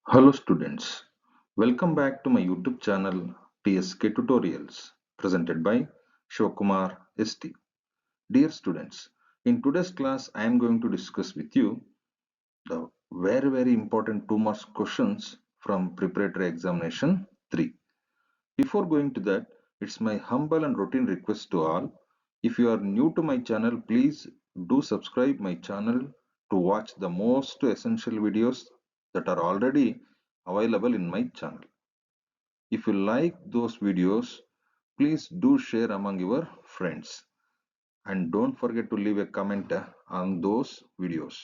Hello students, welcome back to my YouTube channel TSK Tutorials presented by Shivakumar ST. Dear students, in today's class I am going to discuss with you the very important 2 marks questions from preparatory examination 3. Before going to that, it's my humble and routine request to all. If you are new to my channel, please do subscribe my channel to watch the most essential videos that are already available in my channel. If you like those videos, please do share among your friends and don't forget to leave a comment on those videos.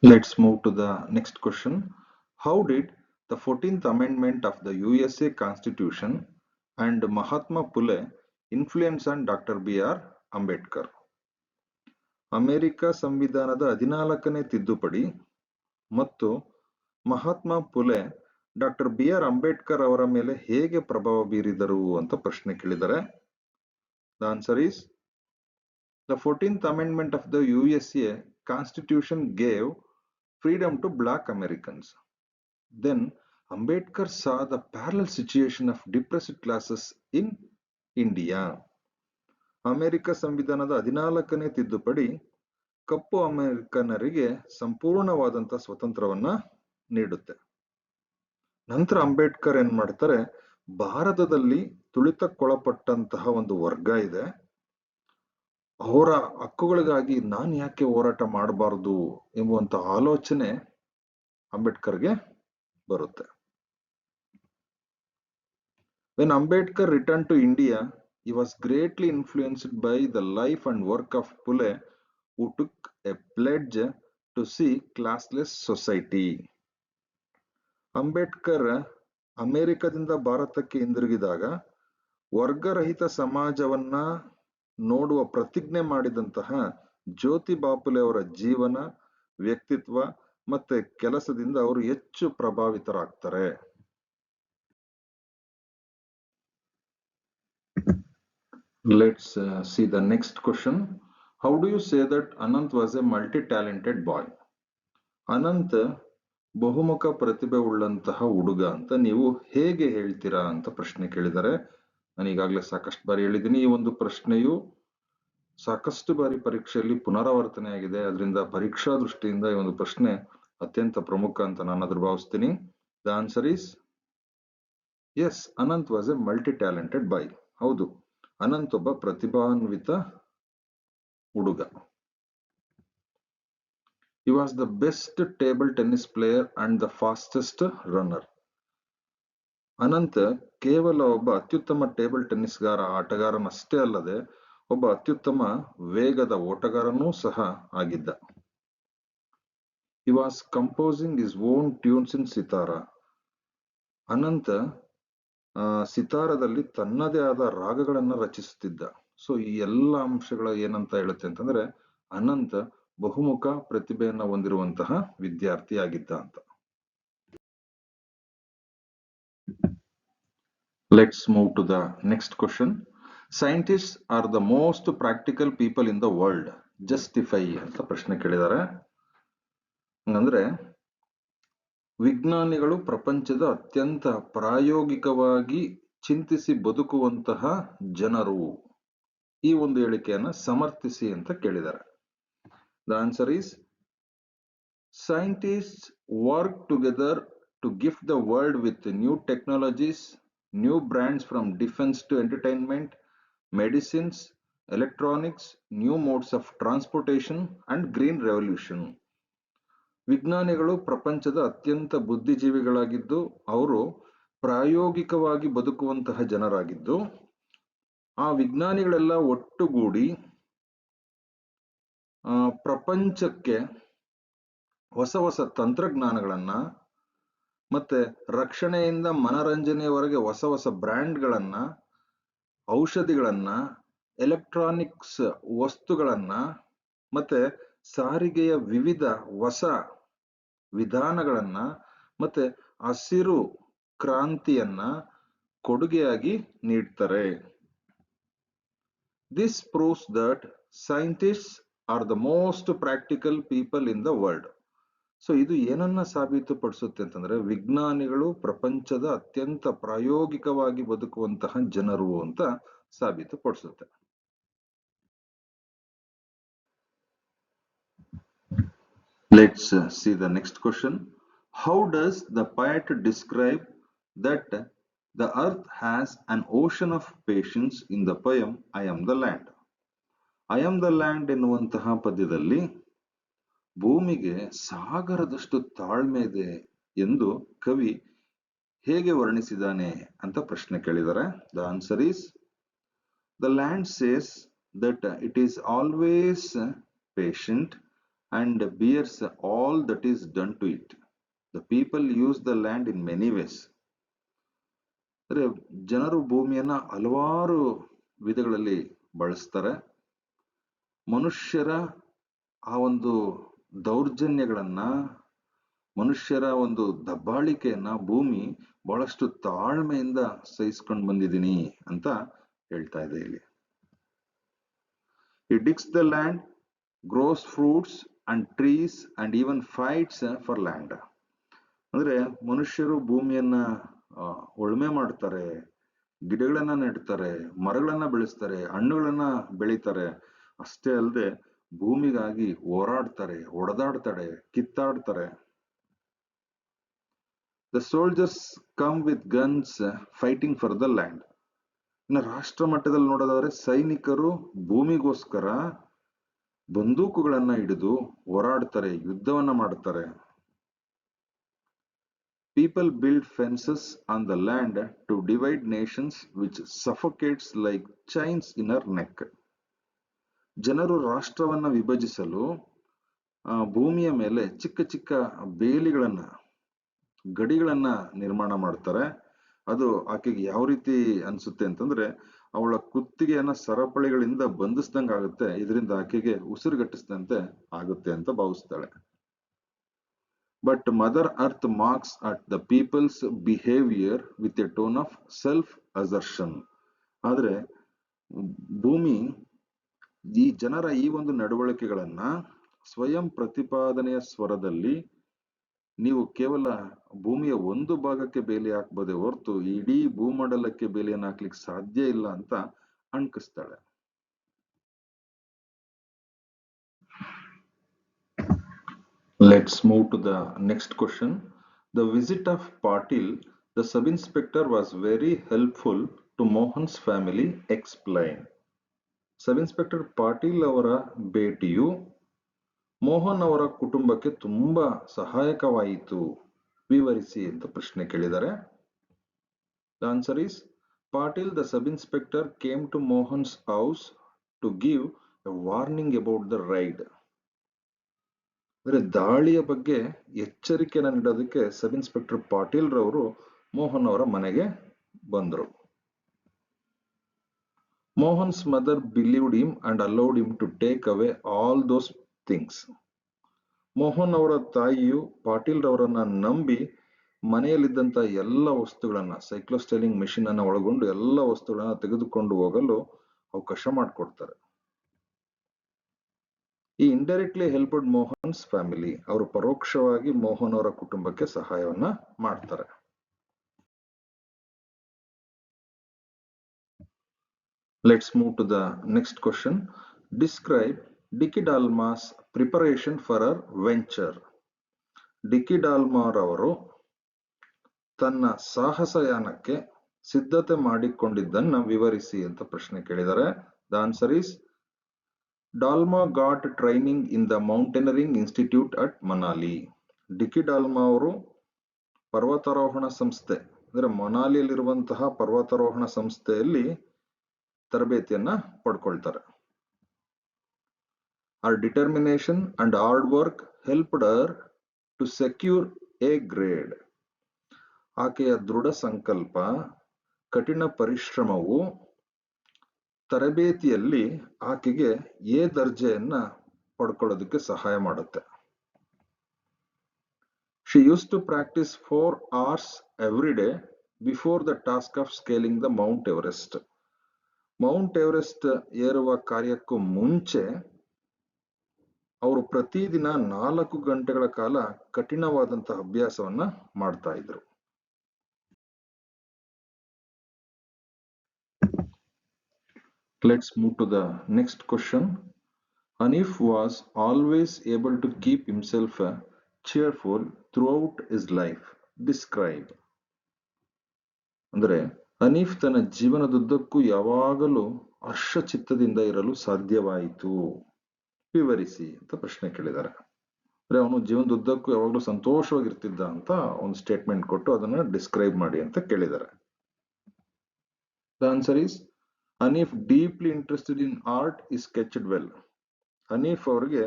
Let's move to the next question. How did the 14th Amendment of the USA Constitution and Mahatma Phule influence on Dr. B.R. Ambedkar? America ಸಂವಿಧಾನದ 14ನೇ ತಿದ್ದುಪಡಿ ಮತ್ತು ಮಹಾತ್ಮ Phule doctor B R Ambedkar ಅವರ ಮೇಲೆ ಹೇಗೆ ಪ್ರಭಾವ ಬೀರಿದರು ಅಂತ ಪ್ರಶ್ನೆ ಕೇಳಿದ್ದಾರೆ. The answer is the 14th Amendment of the USA Constitution gave freedom to black Americans. Then Ambedkar saw the parallel situation of depressed classes in India. America ಸಂವಿಧಾನದ 14ನೇ ತಿದ್ದುಪಡಿ ಕಪ್ಪು ಅಮೆರಿಕನ್ನರಿಗೆ ಸಂಪೂರ್ಣವಾದಂತಹ ಸ್ವತಂತ್ರವನ್ನ ನೀಡುತ್ತೆ. ನಂತರ ಅಂಬೇಡ್ಕರ್ ಏನ್ ಮಾಡ್ತಾರೆ, ಭಾರತದಲ್ಲಿ ತುಳಿತಕ್ಕೊಳಪಟ್ಟಂತಹ ಒಂದು ವರ್ಗ ಇದೆ, ಅವರ ಹಕ್ಕುಗಳಿಗಾಗಿ ನಾನು ಯಾಕೆ ಹೋರಾಟ ಮಾಡಬಾರದು ಎಂಬುವಂತ ಆಲೋಚನೆ ಅಂಬೇಡ್ಕರ್ಗೆ ಬರುತ್ತೆ. When Ambedkar returned to India, he was greatly influenced by the life and work of Phule, who took a pledge to see classless society. Ambedkar ಅಮೆರಿಕದಿಂದ ಭಾರತಕ್ಕೆ ಹಿಂದಿರುಗಿದಾಗ ವರ್ಗರಹಿತ ಸಮಾಜವನ್ನ ನೋಡುವ ಪ್ರತಿಜ್ಞೆ ಮಾಡಿದಂತಹ ಜ್ಯೋತಿಬಾ ಫುಲೆ ಅವರ ಜೀವನ, ವ್ಯಕ್ತಿತ್ವ ಮತ್ತೆ ಕೆಲಸದಿಂದ ಅವರು ಹೆಚ್ಚು ಪ್ರಭಾವಿತರಾಗ್ತಾರೆ. Let's see the next question. How do you say that Anant was a multi-talented boy? Ananth ಬಹುಮುಖ ಪ್ರತಿಭೆ ಉಳ್ಳಂತಹ ಹುಡುಗ ಅಂತ ನೀವು ಹೇಗೆ ಹೇಳ್ತೀರಾ ಅಂತ ಪ್ರಶ್ನೆ ಕೇಳಿದ್ದಾರೆ. ನಾನು ಈಗಾಗಲೇ ಸಾಕಷ್ಟು ಬಾರಿ ಹೇಳಿದ್ದೀನಿ, ಈ ಒಂದು ಪ್ರಶ್ನೆಯು ಸಾಕಷ್ಟು ಬಾರಿ ಪರೀಕ್ಷೆಯಲ್ಲಿ ಪುನರಾವರ್ತನೆ ಆಗಿದೆ. ಅದರಿಂದ ಪರೀಕ್ಷಾ ದೃಷ್ಟಿಯಿಂದ ಈ ಒಂದು ಪ್ರಶ್ನೆ ಅತ್ಯಂತ ಪ್ರಮುಖ ಅಂತ ನಾನು ಭಾವಿಸ್ತೀನಿ. The answer is yes, Anant was a multi talented boy. ಹೌದು, ಅನಂತ್ ಒಬ್ಬ ಪ್ರತಿಭಾನ್ವಿತ ಹುಡುಗ. He was the best table tennis player and the fastest runner. Ananth ಕೇವಲ ಒಬ್ಬ ಅತ್ಯುತ್ತಮ ಟೇಬಲ್ ಟೆನ್ನಿಸ್ಗಾರ ಆಟಗಾರನಷ್ಟೇ ಅಲ್ಲದೆ ಒಬ್ಬ ಅತ್ಯುತ್ತಮ ವೇಗದ ಓಟಗಾರನೂ ಸಹ ಆಗಿದ್ದ. He was composing his own tunes in Sithara. Ananth ಸಿತಾರದಲ್ಲಿ ತನ್ನದೇ ಆದ ರಾಗಗಳನ್ನ ರಚಿಸುತ್ತಿದ್ದ. ಸೊ ಈ ಎಲ್ಲ ಅಂಶಗಳ ಏನಂತ ಹೇಳುತ್ತೆ ಅಂತಂದ್ರೆ ಅನಂತ್ ಬಹುಮುಖ ಪ್ರತಿಭೆಯನ್ನ ಹೊಂದಿರುವಂತಹ ವಿದ್ಯಾರ್ಥಿ ಆಗಿದ್ದ ಅಂತ. Let's move to the next question. Scientists are the most practical people in the world. Justify ಅಂತ ಪ್ರಶ್ನೆ ಕೇಳಿದ್ದಾರೆ. ಅಂದ್ರೆ ವಿಜ್ಞಾನಿಗಳು ಪ್ರಪಂಚದ ಅತ್ಯಂತ ಪ್ರಾಯೋಗಿಕವಾಗಿ ಚಿಂತಿಸಿ ಬದುಕುವಂತಹ ಜನರು ಈ ಒಂದು ಹೇಳಿಕೆಯನ್ನ ಸಮರ್ಥಿಸಿ ಅಂತ ಕೇಳಿದ್ದಾರೆ. The answer is scientists work together to gift the world with new technologies, new brands from defense to entertainment, medicines, electronics, new modes of transportation and green revolution. ವಿಜ್ಞಾನಿಗಳು ಪ್ರಪಂಚದ ಅತ್ಯಂತ ಬುದ್ಧಿಜೀವಿಗಳಾಗಿದ್ದು ಅವರು ಪ್ರಾಯೋಗಿಕವಾಗಿ ಬದುಕುವಂತಹ ಜನರಾಗಿದ್ದು ಆ ವಿಜ್ಞಾನಿಗಳೆಲ್ಲ ಒಟ್ಟುಗೂಡಿ ಪ್ರಪಂಚಕ್ಕೆ ಹೊಸ ಹೊಸ ತಂತ್ರಜ್ಞಾನಗಳನ್ನ ಮತ್ತೆ ರಕ್ಷಣೆಯಿಂದ ಮನರಂಜನೆಯವರೆಗೆ ಹೊಸ ಹೊಸ ಬ್ರ್ಯಾಂಡ್ಗಳನ್ನ, ಔಷಧಿಗಳನ್ನ, ಎಲೆಕ್ಟ್ರಾನಿಕ್ಸ್ ವಸ್ತುಗಳನ್ನ ಮತ್ತೆ ಸಾರಿಗೆಯ ವಿವಿಧ ಹೊಸ ವಿಧಾನಗಳನ್ನ ಮತ್ತೆ ಹಸಿರು ಕ್ರಾಂತಿಯನ್ನ ಕೊಡುಗೆಯಾಗಿ ನೀಡ್ತಾರೆ. This proves that scientists are the most practical people in the world. So ಇದು ಏನನ್ನ ಸಾಬೀತುಪಡಿಸುತ್ತೆ ಅಂತಂದ್ರೆ ವಿಜ್ಞಾನಿಗಳು ಪ್ರಪಂಚದ ಅತ್ಯಂತ ಪ್ರಾಯೋಗಿಕವಾಗಿ ಬದುಕುವಂತಹ ಜನರು ಅಂತ ಸಾಬೀತುಪಡಿಸುತ್ತೆ. Let's see the next question. How does the poet describe that the earth has an ocean of patience in the poem I am the land? I am the land ಎನ್ನುವಂತಹ ಪದ್ಯದಲ್ಲಿ ಭೂಮಿಗೆ ಸಾಗರದಷ್ಟು ತಾಳ್ಮೆ ಇದೆ ಎಂದು ಕವಿ ಹೇಗೆ ವರ್ಣಿಸಿದ್ದಾನೆ ಅಂತ ಪ್ರಶ್ನೆ ಕೇಳಿದ್ದಾರೆ. The answer is the land says that it is always patient and bears all that is done to it. The people use the land in many ways. ಅಂದರೆ ಜನರು ಭೂಮಿಯನ್ನ ಹಲವಾರು ವಿಧಗಳಲ್ಲಿ ಬಳಸ್ತಾರೆ. ಮನುಷ್ಯರ ಆ ಒಂದು ದೌರ್ಜನ್ಯಗಳನ್ನ, ಮನುಷ್ಯರ ಒಂದು ದಬ್ಬಾಳಿಕೆಯನ್ನ ಭೂಮಿ ಬಹಳಷ್ಟು ತಾಳ್ಮೆಯಿಂದ ಸಹಿಸ್ಕೊಂಡು ಬಂದಿದ್ದೀನಿ ಅಂತ ಹೇಳ್ತಾ ಇದೆ ಇಲ್ಲಿ. It digs the land, grows fruits and trees and even fights for land. ಅಂದ್ರೆ ಮನುಷ್ಯರು ಭೂಮಿಯನ್ನ ಉಳುಮೆ ಮಾಡ್ತಾರೆ, ಗಿಡಗಳನ್ನ ನೆಡ್ತಾರೆ, ಮರಗಳನ್ನ ಬೆಳೆಸ್ತಾರೆ, ಹಣ್ಣುಗಳನ್ನ ಬೆಳೀತಾರೆ. ಅಷ್ಟೇ ಅಲ್ಲದೆ ಭೂಮಿಗಾಗಿ ಹೋರಾಡ್ತಾರೆ, ಹೊಡೆದಾಡ್ತಾರೆ, ಕಿತ್ತಾಡ್ತಾರೆ. The soldiers come with guns fighting for the land. ಇನ್ನು ರಾಷ್ಟ್ರ ಮಟ್ಟದಲ್ಲಿ ನೋಡೋದಾದ್ರೆ ಸೈನಿಕರು ಭೂಮಿಗೋಸ್ಕರ ಬಂದೂಕುಗಳನ್ನ ಹಿಡಿದು ಹೋರಾಡ್ತಾರೆ, ಯುದ್ಧವನ್ನ ಮಾಡ್ತಾರೆ. People build fences on the land to divide nations which suffocates like chains in her neck. ಜನರು ರಾಷ್ಟ್ರವನ್ನ ವಿಭಜಿಸಲು ಭೂಮಿಯ ಮೇಲೆ ಚಿಕ್ಕ ಚಿಕ್ಕ ಬೇಲಿಗಳನ್ನ, ಗಡಿಗಳನ್ನ ನಿರ್ಮಾಣ ಮಾಡ್ತಾರೆ. ಅದು ಆಕೆಗೆ ಯಾವ ರೀತಿ ಅನ್ಸುತ್ತೆ ಅಂತಂದ್ರೆ ಅವಳ ಕುತ್ತಿಗೆಯನ್ನ ಸರಪಳಿಗಳಿಂದ ಬಂಧಿಸ್ದಂಗ ಆಗುತ್ತೆ, ಇದರಿಂದ ಆಕೆಗೆ ಉಸಿರುಗಟ್ಟಿಸಿದಂತೆ ಆಗುತ್ತೆ ಅಂತ ಭಾವಿಸ್ತಾಳೆ. But mother earth marks at the people's behaviour with a tone of self assertion. ಆದ್ರೆ ಭೂಮಿ ಈ ಜನರ ಈ ಒಂದು ನಡವಳಿಕೆಗಳನ್ನ ಸ್ವಯಂ ಪ್ರತಿಪಾದನೆಯ ಸ್ವರದಲ್ಲಿ ನೀವು ಕೇವಲ ಭೂಮಿಯ ಒಂದು ಭಾಗಕ್ಕೆ ಬೇಲಿ ಹಾಕ್ಬೋದೇ ಹೊರತು ಇಡೀ ಭೂಮಂಡಲಕ್ಕೆ ಬೇಲಿಯನ್ನು ಹಾಕ್ಲಿಕ್ಕೆ ಸಾಧ್ಯ ಇಲ್ಲ ಅಂತ ಅಣ್ಕಿಸ್ತಾಳೆ. Let's move to the next question. The visit of Patil, the sub-inspector, was very helpful to Mohan's family. Explain. ಸಬ್-ಇನ್ಸ್ಪೆಕ್ಟರ್ Patil ಅವರ ಭೇಟಿಯು ಮೋಹನ್ ಅವರ ಕುಟುಂಬಕ್ಕೆ ತುಂಬಾ ಸಹಾಯಕವಾಯಿತು, ವಿವರಿಸಿ ಅಂತ ಪ್ರಶ್ನೆ ಕೇಳಿದ್ದಾರೆ. The answer is Patil, the sub-inspector, came to Mohan's house to give a warning about the raid. ಅಂದ್ರೆ ದಾಳಿಯ ಬಗ್ಗೆ ಎಚ್ಚರಿಕೆಯನ್ನು ನೀಡೋದಕ್ಕೆ ಸಬ್ ಇನ್ಸ್ಪೆಕ್ಟರ್ ಪಾಟೀಲ್ ರವರು ಮೋಹನ್ ಅವರ ಮನೆಗೆ ಬಂದರು. Mohan's mother believed him and allowed him to take away all those things. Mohan ಅವರ ತಾಯಿಯು ಪಾಟೀಲ್ ರವರನ್ನ ನಂಬಿ ಮನೆಯಲ್ಲಿದ್ದಂತ ಎಲ್ಲ ವಸ್ತುಗಳನ್ನ, ಸೈಕ್ಲೋಸ್ಟೈಲಿಂಗ್ ಮೆಷಿನ್ ಅನ್ನ ಒಳಗೊಂಡು ಎಲ್ಲ ವಸ್ತುಗಳನ್ನ ತೆಗೆದುಕೊಂಡು ಹೋಗಲು ಅವಕಾಶ ಮಾಡಿಕೊಡ್ತಾರೆ. ಈ ಇಂಡೈರೆಕ್ಟ್ಲಿ ಹೆಲ್ಪ್ಡ್ ಮೋಹನ್ಸ್ ಫ್ಯಾಮಿಲಿ, ಅವರು ಪರೋಕ್ಷವಾಗಿ ಮೋಹನ್ ಅವರ ಕುಟುಂಬಕ್ಕೆ ಸಹಾಯವನ್ನ ಮಾಡ್ತಾರೆ. Let's move to the next question. Describe Dicky Dalma's preparation for her venture. ಡಿಕ್ಕಿ ಡಾಲ್ಮಾರ್ ಅವರು ತನ್ನ ಸಾಹಸಯಾನಕ್ಕೆ ಸಿದ್ಧತೆ ಮಾಡಿಕೊಂಡಿದ್ದನ್ನ ವಿವರಿಸಿ ಅಂತ ಪ್ರಶ್ನೆ ಕೇಳಿದ್ದಾರೆ. The answer is Dolma got training in the mountaineering institute at Manali. Dicky Dolma ಅವರು ಪರ್ವತಾರೋಹಣ ಸಂಸ್ಥೆ ಅಂದ್ರೆ ಮನಾಲಿಯಲ್ಲಿರುವಂತಹ ಪರ್ವತಾರೋಹಣ ಸಂಸ್ಥೆಯಲ್ಲಿ ತರಬೇತಿಯನ್ನ ಪಡ್ಕೊಳ್ತಾರೆ. Her determination and hard work helped her to secure A grade. ಆಕೆಯ ದೃಢ ಸಂಕಲ್ಪ, ಕಠಿಣ ಪರಿಶ್ರಮವು ತರಬೇತಿಯಲ್ಲಿ ಆಕೆಗೆ ಎ ದರ್ಜೆಯನ್ನ ಪಡ್ಕೊಳ್ಳೋದಕ್ಕೆ ಸಹಾಯ ಮಾಡುತ್ತೆ. She used to practice 4 hours every day before the task of scaling the Mount Everest. Mount Everest ಏರುವ ಕಾರ್ಯಕ್ಕೂ ಮುಂಚೆ ಅವರು ಪ್ರತಿದಿನ 4 ಗಂಟೆಗಳ ಕಾಲ ಕಠಿಣವಾದಂತಹ ಅಭ್ಯಾಸವನ್ನ ಮಾಡ್ತಾ ಇದ್ರು. Let's move to the next question. Hanif was always able to keep himself cheerful throughout his life. Describe. ಅಂದ್ರೆ ಹನೀಫ್ ತನ್ನ ಜೀವನದುದ್ದಕ್ಕೂ ಯಾವಾಗಲೂ ಹರ್ಷಚಿತ್ತದಿಂದ ಇರಲು ಸಾಧ್ಯವಾಯಿತು. ವಿವರಿಸಿ ಅಂತ ಪ್ರಶ್ನೆ ಕೇಳಿದ್ದಾರೆ. ಅಂದ್ರೆ ಅವನು ಜೀವನದುದ್ದಕ್ಕೂ ಯಾವಾಗಲೂ ಸಂತೋಷವಾಗಿರ್ತಿದ್ದ ಅಂತ ಒಂದು ಸ್ಟೇಟ್ಮೆಂಟ್ ಕೊಟ್ಟು ಅದನ್ನ ಡಿಸ್ಕ್ರೈಬ್ ಮಾಡಿ ಅಂತ ಕೇಳಿದ್ದಾರೆ. The answer is Haneef deeply interested in art is sketched well. Haneef ಅವರಿಗೆ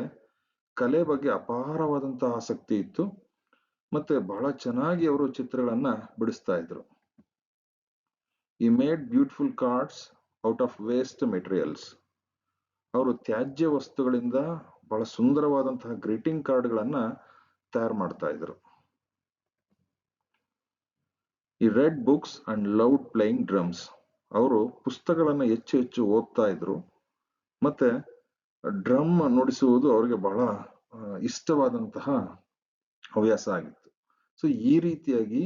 ಕಲೆ ಬಗ್ಗೆ ಅಪಾರವಾದಂತಹ ಆಸಕ್ತಿ ಇತ್ತು ಮತ್ತೆ ಬಹಳ ಚೆನ್ನಾಗಿ ಅವರು ಚಿತ್ರಗಳನ್ನ ಬಿಡಿಸ್ತಾ ಇದ್ರು. He made beautiful cards out of waste materials. ಅವರು ತ್ಯಾಜ್ಯ ವಸ್ತುಗಳಿಂದ ಬಹಳ ಸುಂದರವಾದಂತಹ ಗ್ರೀಟಿಂಗ್ ಕಾರ್ಡ್ಗಳನ್ನ ತಯಾರು ಮಾಡ್ತಾ ಇದ್ರು. He read books and loved playing drums. ಅವರು ಪುಸ್ತಕಗಳನ್ನ ಹೆಚ್ಚು ಹೆಚ್ಚು ಓದ್ತಾ ಇದ್ರು ಮತ್ತೆ ಡ್ರಮ್ ನುಡಿಸುವುದು ಅವರಿಗೆ ಬಹಳ ಇಷ್ಟವಾದಂತಹ ಹವ್ಯಾಸ ಆಗಿತ್ತು. ಸೊ ಈ ರೀತಿಯಾಗಿ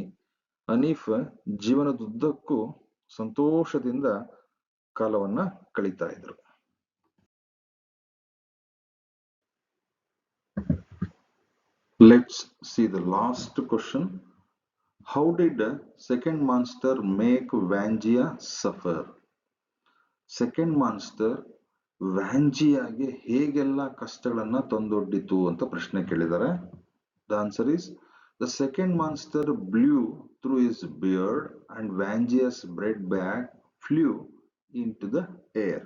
ಹನೀಫ್ ಜೀವನದುದ್ದಕ್ಕೂ ಸಂತೋಷದಿಂದ ಕಾಲವನ್ನ ಕಳೀತಾ ಇದ್ರು. Let's see the last question. How did second monster make Vangia suffer? Second monster ವ್ಯಾಂಜಿಯಾಗೆ ಹೇಗೆಲ್ಲ ಕಷ್ಟಗಳನ್ನ ತಂದೊಡ್ಡಿತು ಅಂತ ಪ್ರಶ್ನೆ ಕೇಳಿದ್ದಾರೆ. The answer is The second monster blew through his beard and Vangia's bread bag flew into the air.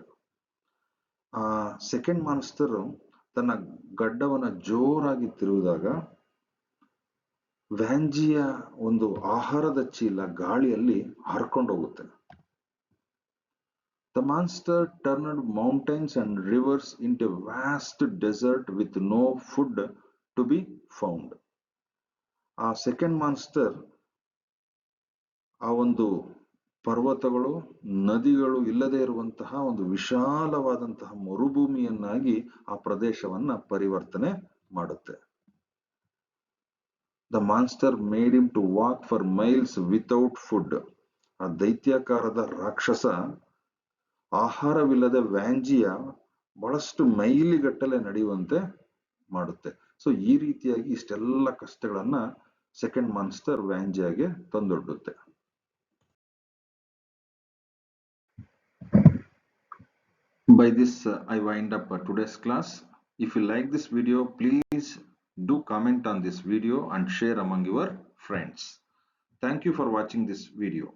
Second monster ತನ್ನ ಗಡ್ಡವನ್ನ ಜೋರಾಗಿ ತಿರುಗಿದಾಗ ವ್ಯಾಂಜಿಯ ಒಂದು ಆಹಾರದ ಚೀಲ ಗಾಳಿಯಲ್ಲಿ ಹಾರ್ಕೊಂಡು ಹೋಗುತ್ತೆ. The monster turned mountains and rivers into a vast desert with no food to be found. ಆ second monster ಆ ಒಂದು ಪರ್ವತಗಳು ನದಿಗಳು ಇಲ್ಲದೆ ಇರುವಂತಹ ಒಂದು ವಿಶಾಲವಾದಂತಹ ಮರುಭೂಮಿಯನ್ನಾಗಿ ಆ ಪ್ರದೇಶವನ್ನ ಪರಿವರ್ತನೆ ಮಾಡುತ್ತೆ. The monster made him to walk for miles without food. ಆ ದೈತ್ಯಾಕಾರದ ರಾಕ್ಷಸ ಆಹಾರವಿಲ್ಲದೆ ವ್ಯಾಂಜಿಯ ಬಹಳಷ್ಟು ಮೈಲಿಗಟ್ಟಲೆ ನಡೆಯುವಂತೆ ಮಾಡುತ್ತೆ. ಸೊ ಈ ರೀತಿಯಾಗಿ ಇಷ್ಟೆಲ್ಲ ಕಷ್ಟಗಳನ್ನ ಸೆಕೆಂಡ್ ಮಾನ್ಸ್ಟರ್ ವ್ಯಾಂಜಿಯಾಗೆ ತಂದೊಡ್ಡುತ್ತೆ. By this, I wind up today's class. If you like this video, please do comment on this video and share among your friends. Thank you for watching this video.